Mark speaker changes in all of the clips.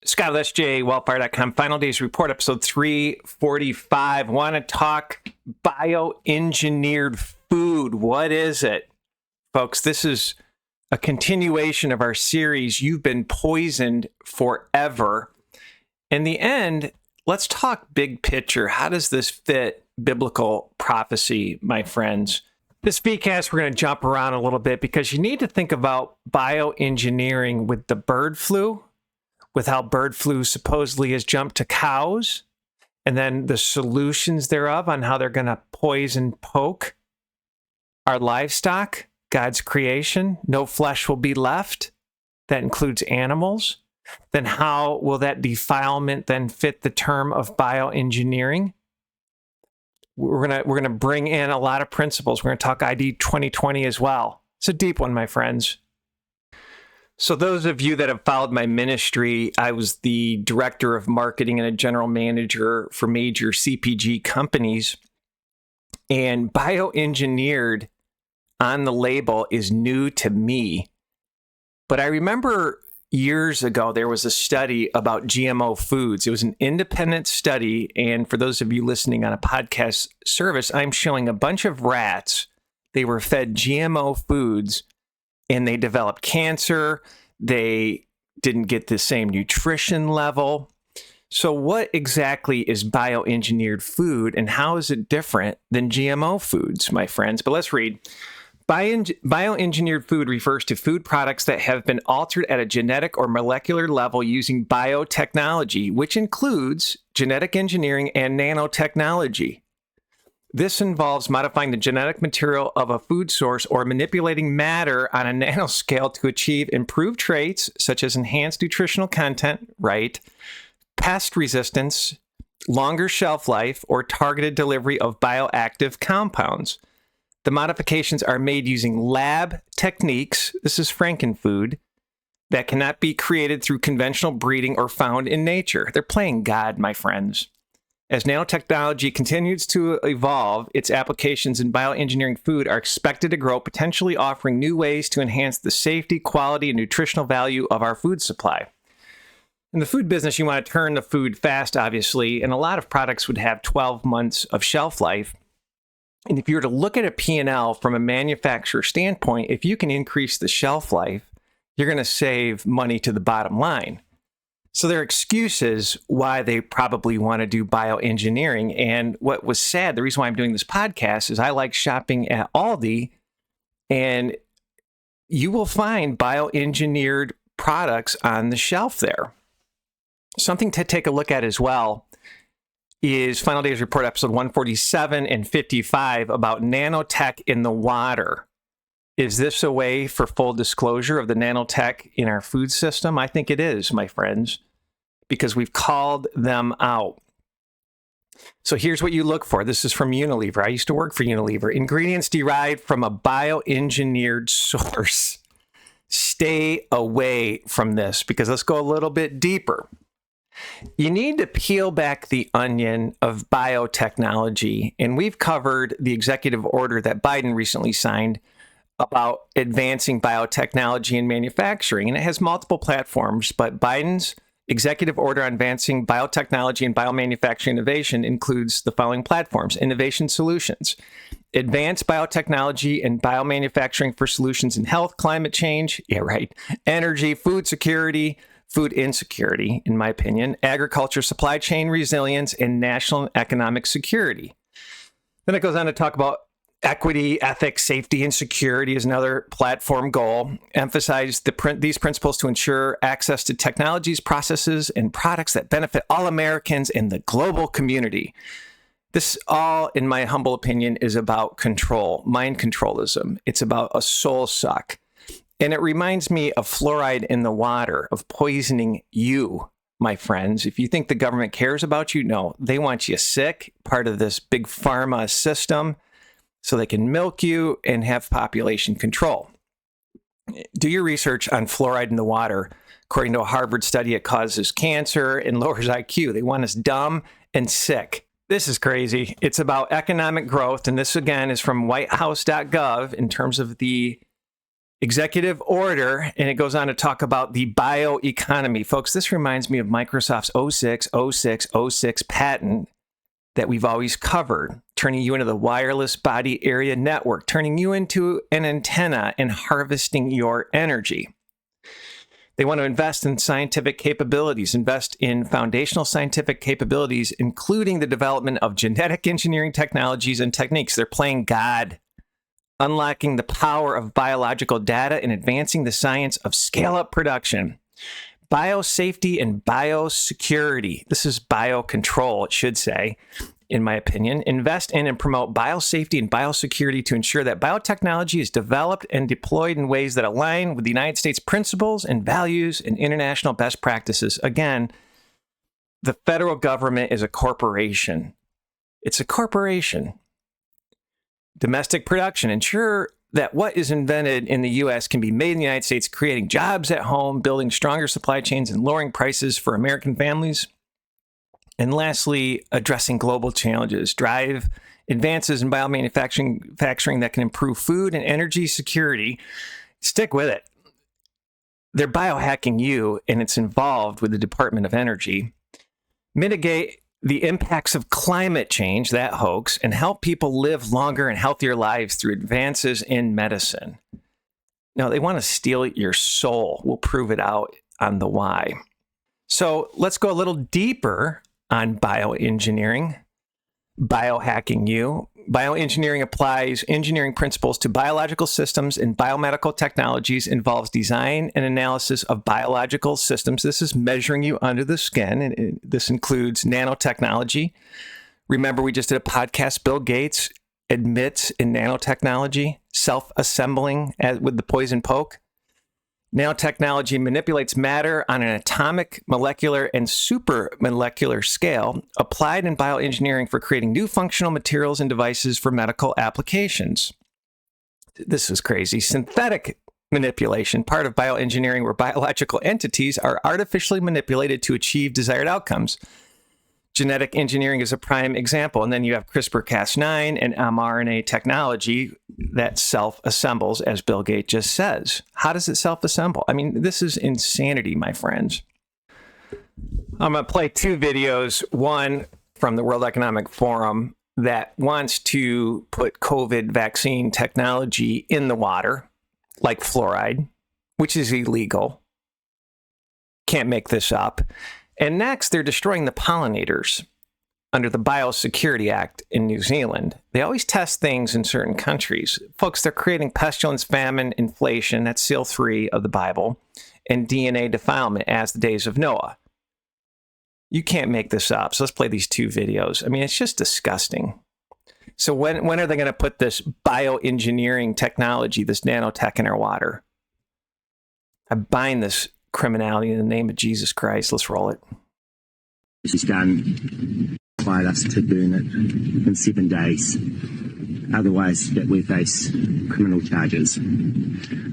Speaker 1: Scott, SJ, wellfire.com, Final Days Report, episode 345. Want to talk bioengineered food. What is it? Folks, this is a continuation of our series, You've Been Poisoned Forever. In the end, let's talk big picture. How does this fit biblical prophecy, my friends? This VCast, we're going to jump around a little bit because you need to think about bioengineering with the bird flu, with how bird flu supposedly has jumped to cows, and then the solutions thereof on how they're going to poison poke our livestock, God's creation. No flesh will be left. That includes animals. Then how will that defilement then fit the term of bioengineering? We're gonna bring in a lot of principles. We're going to talk ID 2020 as well. It's a deep one, my friends. So those of you that have followed my ministry, I was the director of marketing and a general manager for major CPG companies. And bioengineered on the label is new to me. But I remember years ago, there was a study about GMO foods. It was an independent study. And for those of you listening on a podcast service, I'm showing a bunch of rats. They were fed GMO foods and they developed cancer. They didn't get the same nutrition level. So what exactly is bioengineered food and how is it different than GMO foods, my friends? But let's read. Bioengineered food refers to food products that have been altered at a genetic or molecular level using biotechnology, which includes genetic engineering and nanotechnology. This involves modifying the genetic material of a food source or manipulating matter on a nanoscale to achieve improved traits such as enhanced nutritional content, right, pest resistance, longer shelf life, or targeted delivery of bioactive compounds. The modifications are made using lab techniques, this is frankenfood, that cannot be created through conventional breeding or found in nature. They're playing God, my friends. As nanotechnology continues to evolve, its applications in bioengineering food are expected to grow, potentially offering new ways to enhance the safety, quality, and nutritional value of our food supply. In the food business, you want to turn the food fast, obviously, and a lot of products would have 12 months of shelf life. And if you were to look at a P&L from a manufacturer standpoint, if you can increase the shelf life, you're going to save money to the bottom line. So there are excuses why they probably want to do bioengineering. And what was sad, the reason why I'm doing this podcast is I like shopping at Aldi, and you will find bioengineered products on the shelf there. Something to take a look at as well is Final Days Report episode 147 and 55 about nanotech in the water. Is this a way for full disclosure of the nanotech in our food system? I think it is, my friends, because we've called them out. So here's what you look for. This is from Unilever. I used to work for Unilever. Ingredients derived from a bioengineered source. Stay away from this because let's go a little bit deeper. You need to peel back the onion of biotechnology. And we've covered the executive order that Biden recently signed about advancing biotechnology and manufacturing. And it has multiple platforms, but Biden's executive order on advancing biotechnology and biomanufacturing innovation includes the following platforms: innovation solutions, advanced biotechnology and biomanufacturing for solutions in health, climate change, energy, food security, food insecurity, in my opinion, agriculture, supply chain resilience, and national and economic security. Then it goes on to talk about equity, ethics, safety, and security is another platform goal. Emphasize these principles to ensure access to technologies, processes, and products that benefit all Americans and the global community. This all, in my humble opinion, is about control, mind controlism. It's about a soul suck. And it reminds me of fluoride in the water, of poisoning you, my friends. If you think the government cares about you, no, they want you sick, part of this big pharma system, so they can milk you and have population control. Do your research on fluoride in the water. According to a Harvard study, it causes cancer and lowers IQ. They want us dumb and sick. This is crazy. It's about economic growth. And this, again, is from whitehouse.gov in terms of the executive order, and it goes on to talk about the bioeconomy. Folks, this reminds me of Microsoft's 060606 patent that we've always covered, turning you into the wireless body area network, turning you into an antenna and harvesting your energy. They want to invest in scientific capabilities, invest in foundational scientific capabilities, including the development of genetic engineering technologies and techniques. They're playing God, unlocking the power of biological data and advancing the science of scale-up production. Biosafety and biosecurity. This is biocontrol, it should say, in my opinion. Invest in and promote biosafety and biosecurity to ensure that biotechnology is developed and deployed in ways that align with the United States principles and values and international best practices. Again, the federal government is a corporation. It's a corporation. Domestic production. Ensure that what is invented in the U.S. can be made in the United States, creating jobs at home, building stronger supply chains, and lowering prices for American families. And lastly, addressing global challenges. Drive advances in biomanufacturing that can improve food and energy security. Stick with it. They're biohacking you, and it's involved with the Department of Energy. Mitigate the impacts of climate change, that hoax, and help people live longer and healthier lives through advances in medicine. Now, they want to steal your soul. We'll prove it out on the why. So let's go a little deeper on bioengineering, biohacking you. Bioengineering applies engineering principles to biological systems and biomedical technologies, involves design and analysis of biological systems. This is measuring you under the skin, and this includes nanotechnology. Remember, we just did a podcast, Bill Gates admits in nanotechnology, self-assembling with the poison poke. Nanotechnology manipulates matter on an atomic, molecular, and supramolecular scale, applied in bioengineering for creating new functional materials and devices for medical applications. This is crazy. Synthetic manipulation, part of bioengineering where biological entities are artificially manipulated to achieve desired outcomes. Genetic engineering is a prime example. And then you have CRISPR-Cas9 and mRNA technology that self-assembles, as Bill Gates just says. How does it self-assemble? I mean, this is insanity, my friends. I'm going to play two videos, one from the World Economic Forum that wants to put COVID vaccine technology in the water, like fluoride, which is illegal. Can't make this up. And next, they're destroying the pollinators under the Biosecurity Act in New Zealand. They always test things in certain countries. Folks, they're creating pestilence, famine, inflation, that's seal 3 of the Bible, and DNA defilement as the days of Noah. You can't make this up. So let's play these two videos. I mean, it's just disgusting. So when are they going to put this bioengineering technology, this nanotech in our water? I bind this criminality in the name of Jesus Christ. Let's roll it.
Speaker 2: She's done required us to burn it in 7 days. Otherwise, we face criminal charges.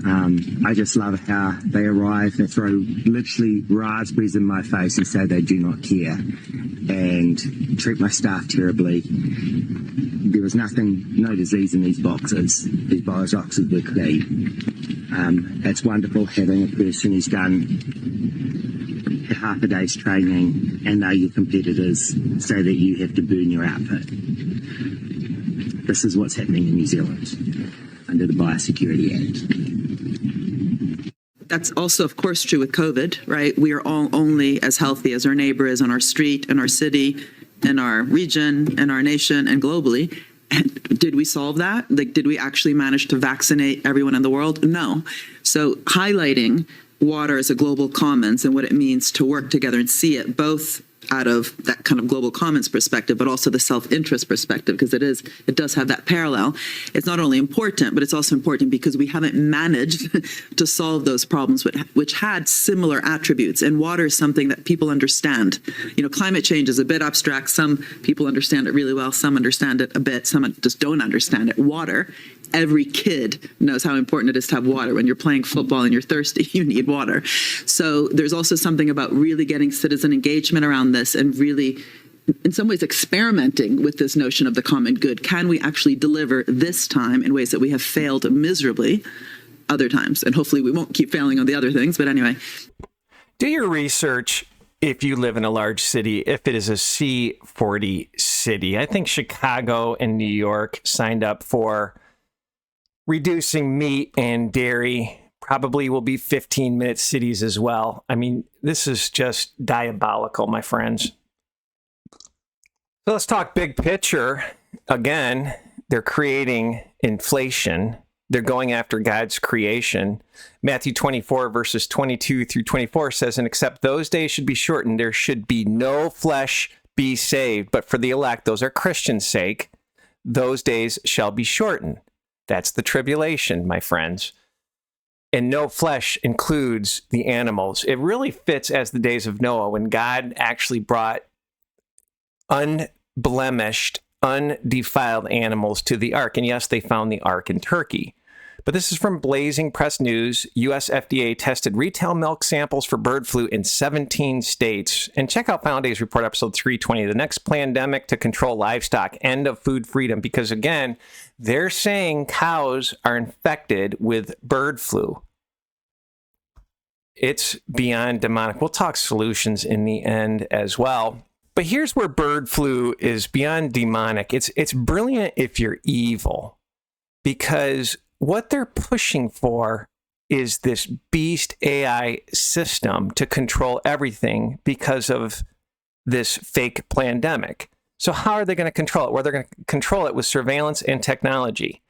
Speaker 2: I just love how they arrive, they throw literally raspberries in my face and say they do not care and treat my staff terribly. There was no disease in these boxes. These boxes were clean. It's wonderful having a person who's done half a day's training and know your competitors so that you have to burn your output. This is what's happening in New Zealand under the Biosecurity Act.
Speaker 3: That's also, of course, true with COVID, right? We are all only as healthy as our neighbor is on our street, in our city, in our region, in our nation, and globally. And did we solve that? Like, did we actually manage to vaccinate everyone in the world? No. So highlighting water as a global commons and what it means to work together and see it both out of that kind of global commons perspective, but also the self-interest perspective, because it does have that parallel. It's not only important, but it's also important because we haven't managed to solve those problems which had similar attributes. And water is something that people understand. You know, climate change is a bit abstract. Some people understand it really well. Some understand it a bit. Some just don't understand it. Water, every kid knows how important it is to have water. When you're playing football and you're thirsty, you need water. So there's also something about really getting citizen engagement around this and really, in some ways, experimenting with this notion of the common good. Can we actually deliver this time in ways that we have failed miserably other times. And hopefully we won't keep failing on the other things. But anyway.
Speaker 1: Do your research if you live in a large city, if it is a C40 city. I think Chicago and New York signed up for reducing meat and dairy. Probably will be 15-minute cities as well. I mean, this is just diabolical, my friends. So let's talk big picture. Again, they're creating inflation. They're going after God's creation. Matthew 24, verses 22 through 24 says, and except those days should be shortened, there should be no flesh be saved. But for the elect, those are Christians' sake, those days shall be shortened. That's the tribulation, my friends. And no flesh includes the animals. It really fits as the days of Noah, when God actually brought unblemished, undefiled animals to the ark. And yes, they found the ark in Turkey. But this is from Blazing Press News. U.S. FDA tested retail milk samples for bird flu in 17 states. And check out Final Days Report, episode 320, the next pandemic to control livestock, end of food freedom. Because again, they're saying cows are infected with bird flu. It's beyond demonic. We'll talk solutions in the end as well. But here's where bird flu is beyond demonic. It's brilliant if you're evil, because what they're pushing for is this beast AI system to control everything because of this fake pandemic. So how are they going to control it? Well, they're going to control it with surveillance and technology.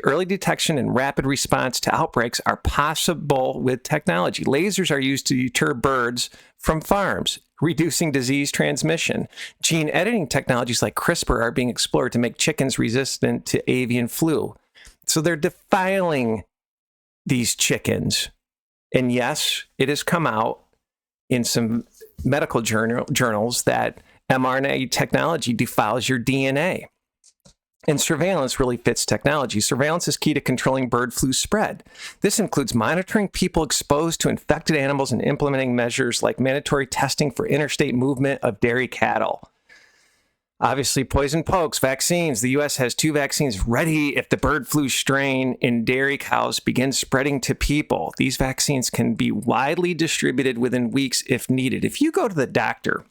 Speaker 1: Early detection and rapid response to outbreaks are possible with technology. Lasers are used to deter birds from farms, reducing disease transmission. Gene editing technologies like CRISPR are being explored to make chickens resistant to avian flu. So they're defiling these chickens. And yes, it has come out in some medical journals that mRNA technology defiles your DNA. And surveillance really fits technology. Surveillance is key to controlling bird flu spread. This includes monitoring people exposed to infected animals and implementing measures like mandatory testing for interstate movement of dairy cattle. Obviously, poison pokes, vaccines. The U.S. has 2 vaccines ready if the bird flu strain in dairy cows begins spreading to people. These vaccines can be widely distributed within weeks if needed. If you go to the doctor,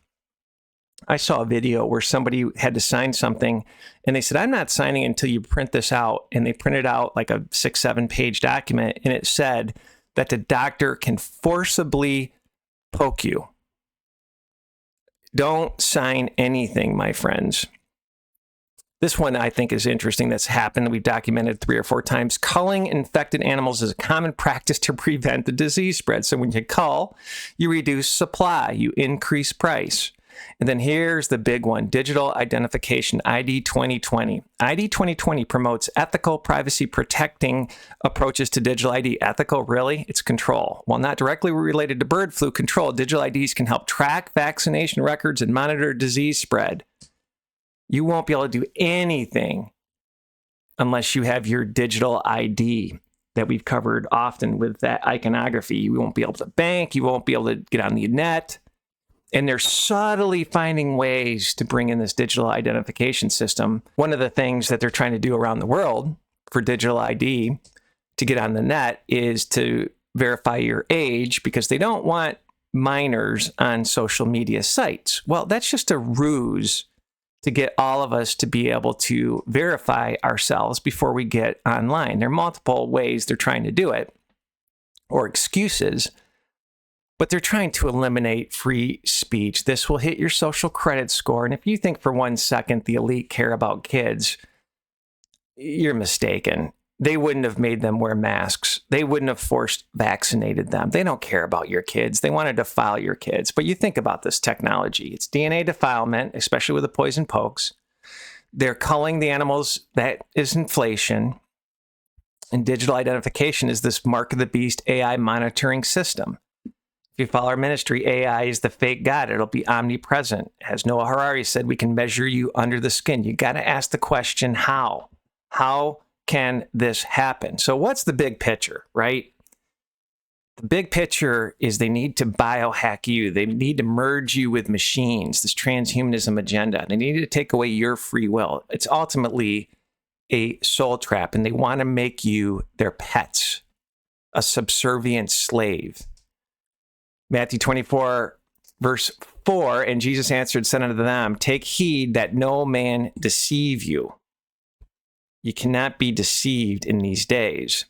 Speaker 1: I saw a video where somebody had to sign something and they said, I'm not signing until you print this out. And they printed out like a 6-7 page document, and it said that the doctor can forcibly poke you. Don't sign anything, my friends. This one I think is interesting. That's happened. We've documented 3 or 4 times. Culling infected animals is a common practice to prevent the disease spread. So when you cull, you reduce supply, you increase price. And then here's the big one, digital identification, ID 2020. ID 2020 promotes ethical, privacy-protecting approaches to digital ID. Ethical, really? It's control. While not directly related to bird flu control, digital IDs can help track vaccination records and monitor disease spread. You won't be able to do anything unless you have your digital ID that we've covered often with that iconography. You won't be able to bank. You won't be able to get on the net. And they're subtly finding ways to bring in this digital identification system. One of the things that they're trying to do around the world for digital ID to get on the net is to verify your age, because they don't want minors on social media sites. Well, that's just a ruse to get all of us to be able to verify ourselves before we get online. There are multiple ways they're trying to do it, or excuses. But they're trying to eliminate free speech. This will hit your social credit score. And if you think for 1 second the elite care about kids, you're mistaken. They wouldn't have made them wear masks. They wouldn't have forced vaccinated them. They don't care about your kids. They want to defile your kids. But you think about this technology. It's DNA defilement, especially with the poison pokes. They're culling the animals. That is inflation. And digital identification is this mark of the beast AI monitoring system. If you follow our ministry, AI is the fake God. It'll be omnipresent. As Noah Harari said, we can measure you under the skin. You got to ask the question, how? How can this happen? So what's the big picture, right? The big picture is they need to biohack you. They need to merge you with machines, this transhumanism agenda. They need to take away your free will. It's ultimately a soul trap, and they want to make you their pets. a subservient slave. Matthew 24, verse 4, and Jesus answered, said unto them, take heed that no man deceive you. You cannot be deceived in these days.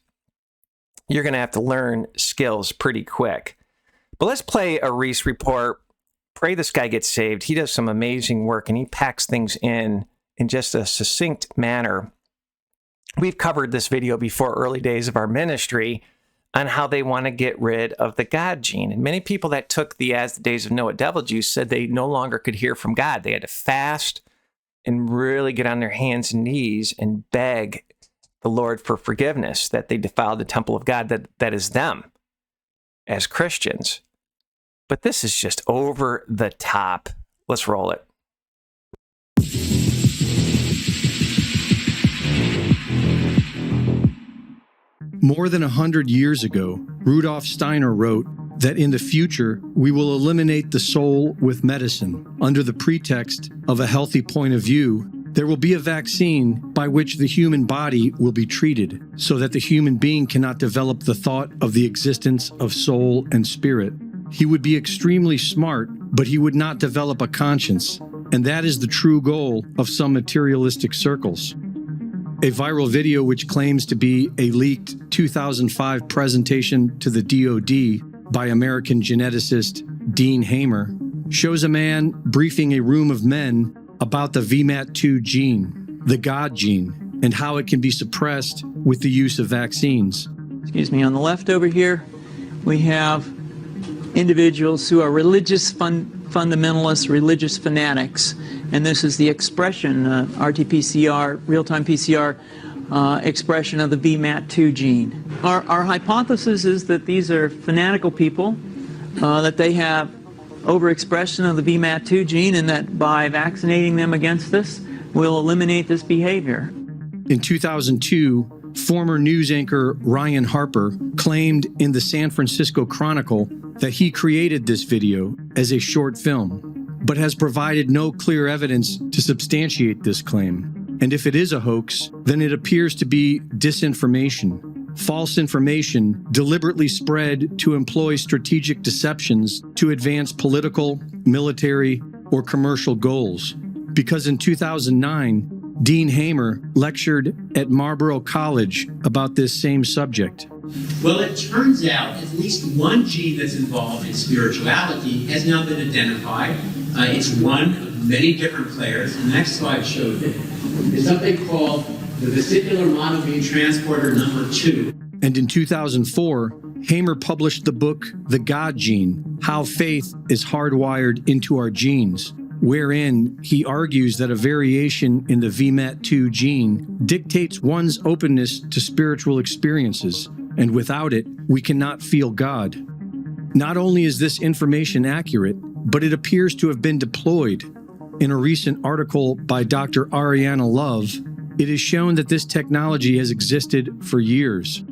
Speaker 1: You're going to have to learn skills pretty quick. But let's play a Reese report. Pray this guy gets saved. He does some amazing work, and he packs things in just a succinct manner. We've covered this video before, early days of our ministry, on how they want to get rid of the God gene. And many people that took the As the Days of Noah devil juice said they no longer could hear from God. They had to fast and really get on their hands and knees and beg the Lord for forgiveness, that they defiled the temple of God, that is them as Christians. But this is just over the top. Let's roll it.
Speaker 4: More than 100 years ago, Rudolf Steiner wrote that in the future, we will eliminate the soul with medicine. Under the pretext of a healthy point of view, there will be a vaccine by which the human body will be treated so that the human being cannot develop the thought of the existence of soul and spirit. He would be extremely smart, but he would not develop a conscience. And that is the true goal of some materialistic circles. A viral video which claims to be a leaked 2005 presentation to the DoD by American geneticist Dean Hamer shows a man briefing a room of men about the VMAT2 gene, the God gene, and how it can be suppressed with the use of vaccines.
Speaker 5: Excuse me, on the left over here, we have individuals who are religious fundamentalists, religious fanatics, and this is the expression, RT-PCR, real-time PCR expression of the VMAT2 gene. Our hypothesis is that these are fanatical people, that they have overexpression of the VMAT2 gene, and that by vaccinating them against this, we'll eliminate this behavior.
Speaker 4: In 2002, former news anchor Ryan Harper claimed in the San Francisco Chronicle that he created this video as a short film, but has provided no clear evidence to substantiate this claim. And if it is a hoax, then it appears to be disinformation. False information deliberately spread to employ strategic deceptions to advance political, military, or commercial goals. Because in 2009, Dean Hamer lectured at Marlborough College about this same subject.
Speaker 6: Well, it turns out at least one gene that's involved in spirituality has now been identified. It's one of many different players. The next slide shows it. It's something called the vesicular monoamine transporter number 2.
Speaker 4: And in 2004, Hamer published the book The God Gene: How Faith is Hardwired into Our Genes, wherein he argues that a variation in the VMAT2 gene dictates one's openness to spiritual experiences, and without it, we cannot feel God. Not only is this information accurate, but it appears to have been deployed. In a recent article by Dr. Ariana Love, it is shown that this technology has existed for years.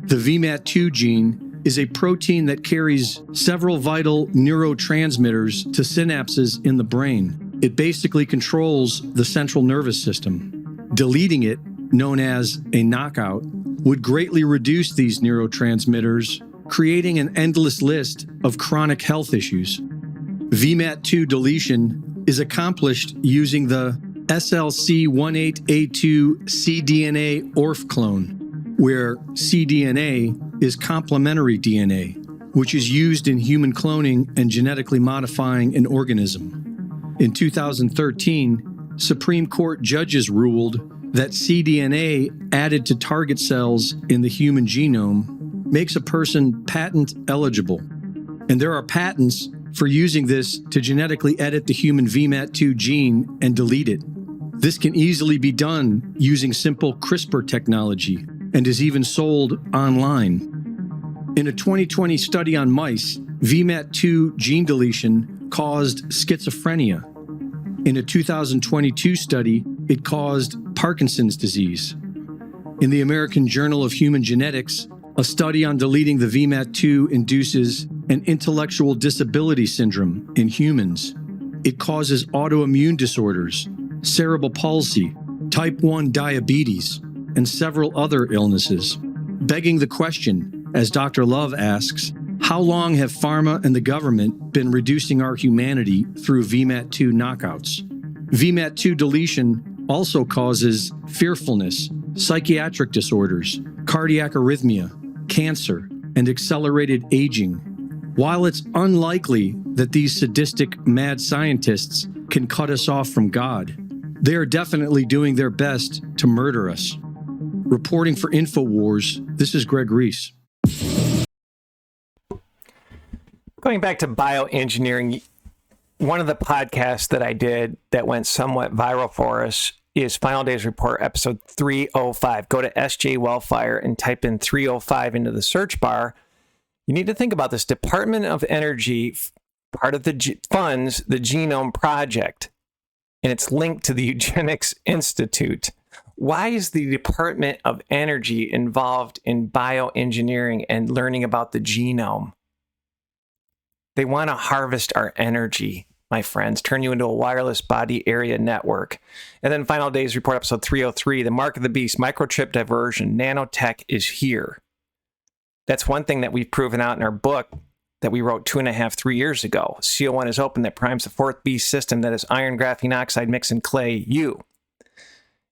Speaker 4: The VMAT2 gene is a protein that carries several vital neurotransmitters to synapses in the brain. It basically controls the central nervous system. Deleting it, known as a knockout, would greatly reduce these neurotransmitters, creating an endless list of chronic health issues. VMAT2 deletion is accomplished using the SLC18A2 cDNA ORF clone, where cDNA is complementary DNA, which is used in human cloning and genetically modifying an organism. In 2013, Supreme Court judges ruled that cDNA added to target cells in the human genome makes a person patent eligible. And there are patents for using this to genetically edit the human VMAT2 gene and delete it. This can easily be done using simple CRISPR technology and is even sold online. In a 2020 study on mice, VMAT2 gene deletion caused schizophrenia. In a 2022 study, it caused Parkinson's disease. In the American Journal of Human Genetics, a study on deleting the VMAT2 induces an intellectual disability syndrome in humans. It causes autoimmune disorders, cerebral palsy, type 1 diabetes, and several other illnesses. Begging the question, as Dr. Love asks, how long have pharma and the government been reducing our humanity through VMAT2 knockouts? VMAT2 deletion also causes fearfulness, psychiatric disorders, cardiac arrhythmia, cancer, and accelerated aging. While it's unlikely that these sadistic mad scientists can cut us off from God, they are definitely doing their best to murder us. Reporting for InfoWars, this is Greg Reese.
Speaker 1: Going back to bioengineering, one of the podcasts that I did that went somewhat viral for us is Final Days Report, episode 305. Go to SJ Wellfire and type in 305 into the search bar. You need to think about this. Department of Energy, part of the funds the Genome Project, and it's linked to the Eugenics Institute. Why is the Department of Energy involved in bioengineering and learning about the genome? They want to harvest our energy, my friends, turn you into a wireless body area network. And then Final Days Report, episode 303, the mark of the beast, microchip diversion, nanotech is here. That's one thing that we've proven out in our book that we wrote 3 years ago. CO1 is open that primes the fourth beast system that is iron, graphene oxide, mixed in clay, U.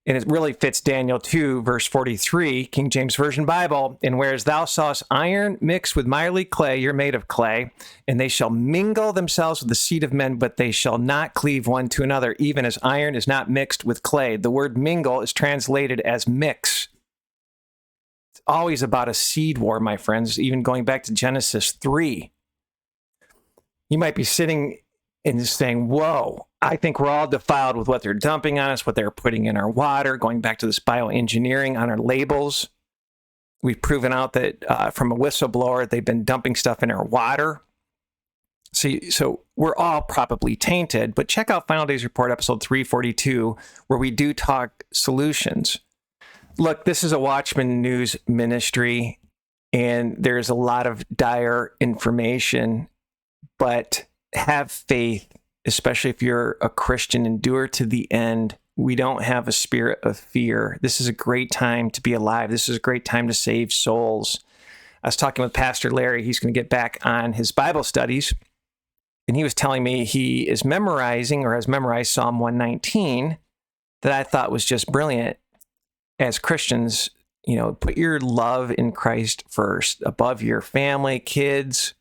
Speaker 1: And it really fits Daniel 2, verse 43, King James Version Bible. And whereas thou sawest iron mixed with miry clay, you're made of clay, and they shall mingle themselves with the seed of men, but they shall not cleave one to another, even as iron is not mixed with clay. The word mingle is translated as mix. It's always about a seed war, my friends, even going back to Genesis 3. You might be sitting and saying, whoa, I think we're all defiled with what they're dumping on us, what they're putting in our water, going back to this bioengineering on our labels. We've proven out that from a whistleblower, they've been dumping stuff in our water. So we're all probably tainted, but check out Final Days Report, episode 342, where we do talk solutions. Look, this is a Watchman News ministry, and there's a lot of dire information, but have faith, especially if you're a Christian, endure to the end. We don't have a spirit of fear. This is a great time to be alive. This is a great time to save souls. I was talking with Pastor Larry. He's going to get back on his Bible studies, and he was telling me he is memorizing or has memorized Psalm 119 that I thought was just brilliant. As Christians, you know, put your love in Christ first, above your family, kids.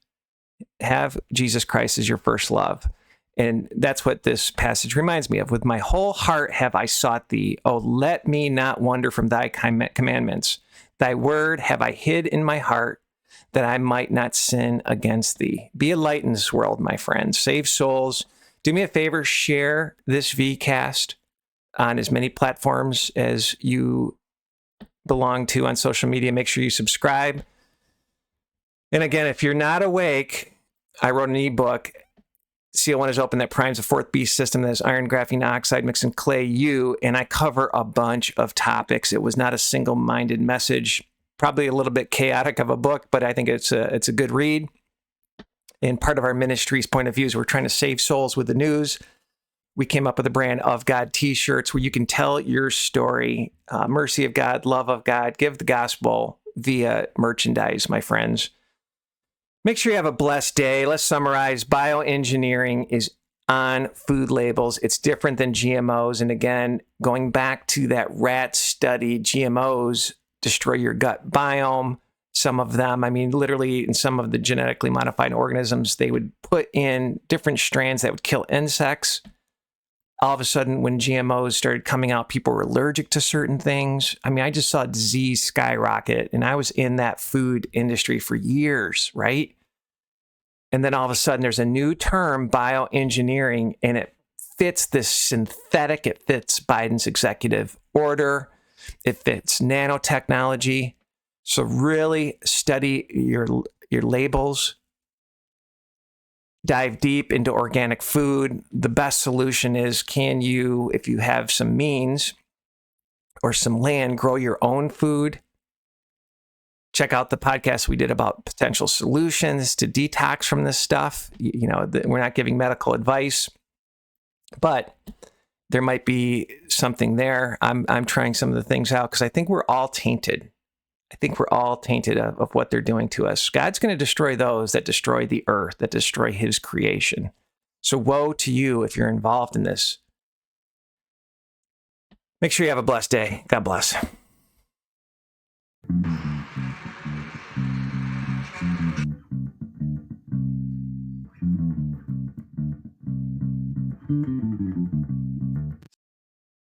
Speaker 1: Have Jesus Christ as your first love. And that's what this passage reminds me of. With my whole heart have I sought thee. Oh, let me not wander from thy commandments. Thy word have I hid in my heart, that I might not sin against thee. Be a light in this world, my friends. Save souls. Do me a favor, share this VCast on as many platforms as you belong to on social media. Make sure you subscribe. And again, if you're not awake, I wrote an ebook. CO1 is open that primes the fourth beast system that is iron, graphene oxide, mixed in clay, U, and I cover a bunch of topics. It was not a single-minded message, probably a little bit chaotic of a book, but I think it's a good read. And part of our ministry's point of view is we're trying to save souls with the news. We came up with a brand of God t-shirts where you can tell your story, mercy of God, love of God, give the gospel via merchandise, my friends. Make sure you have a blessed day. Let's summarize. Bioengineering is on food labels. It's different than GMOs. And again, going back to that rat study, GMOs destroy your gut biome. Some of them, I mean, literally in some of the genetically modified organisms, they would put in different strands that would kill insects. All of a sudden, when GMOs started coming out, people were allergic to certain things. I mean, I just saw disease skyrocket, and I was in that food industry for years, right? And then all of a sudden, there's a new term, bioengineering, and it fits this synthetic. It fits Biden's executive order. It fits nanotechnology. So really study your labels. Dive deep into organic food. The best solution is, can you, if you have some means or some land, grow your own food? Check out the podcast we did about potential solutions to detox from this stuff. You know, we're not giving medical advice, but there might be something there. I'm trying some of the things out because I think we're all tainted. I think we're all tainted of what they're doing to us. God's going to destroy those that destroy the earth, that destroy his creation. So woe to you if you're involved in this. Make sure you have a blessed day. God bless.